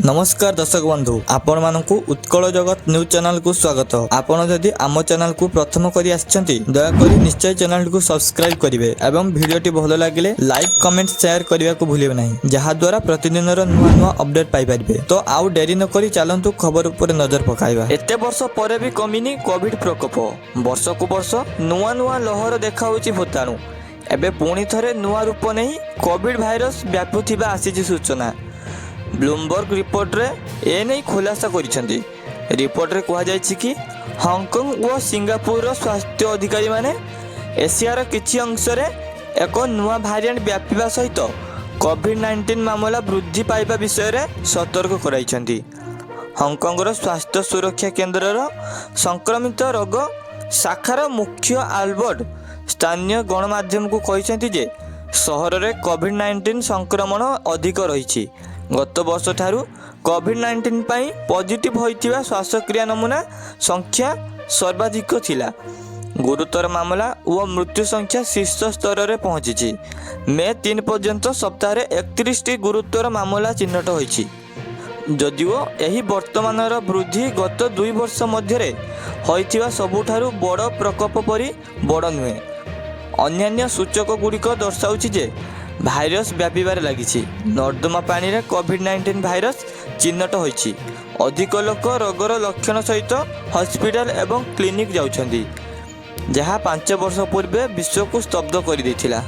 नमस्कार दर्शक बंधु आपण मानकु उत्कल जगत न्यूज चैनल को स्वागत। आपण जदि आम चैनल को प्रथम करी आछंती दयाकोरी निश्चय चैनल को सब्सक्राइब करिवे एवं वीडियोटी भलो लागिले लाइक कमेंट शेयर करने को भूलिबे नहीं, जहा द्वारा प्रतिदिन नुआ नुआ अपडेट पाई परिबे। तो आउ डेरी न करी चलंतु खबर ऊपर नजर पकाइबा। एते वर्ष परे भी कमिनी कोविड प्रकोप। वर्ष को वर्ष नुआ नुआ लहर देखाउची भूताणु। एबे पुणी थरे नुआ रूप नहीं कोविड भाइरस व्यापुथिबा आसीची सूचना। ब्लूमबर्ग रिपोर्ट रे ए नहीं खुलासा करिसेंती। रिपोर्ट रे कहा जायछि कि हांगकांग और सिंगापुर स्वास्थ्य अधिकारी माने एशियार किछि अंश रे एक नुआ भारिएंट व्यापिबा सहित कोविड-19 मामला वृद्धि पाइबा विषय रे सतर्क कराइछंती। हांगकांग रो स्वास्थ्य सुरक्षा केंद्र रो संक्रमित रोग शाखार मुख्य आल्बर्ट स्थानीय गणमाध्यम को कहिसेंती जे शहर रे कोविड-19 संक्रमण अधिक रहिछि। गत वर्ष ठारू कोविड-19 पाई पॉजिटिव होइतिबा श्वासक्रिया नमूना संख्या सर्वाधिक थिला। गुरुतर मामला और मृत्यु संख्या शीर्ष स्तर रे पहुंची। मे 3 पर्यंत सप्ताह रे 31 टी गुरुतर मामला चिन्हट होइछि। जदिओ एही वर्तमानर वृद्धि गत 2 वर्ष मध्य होइतिबा सबुठारू बड़ प्रकोप परि बड़ नुहे। अन्यान्य सूचक गुड़िक दर्शाउछि जे भाइरस व्यापिबार लागिछि। नर्दमा पानी रे कोविड-19 भाइरस चिन्हट होइछि। अधिक लोक रोगर लक्षण सहित हॉस्पिटल एवं क्लिनिक जाउछन्ति, जहाँ 5 वर्ष पूर्वे विश्व को स्तब्ध कर देथिला।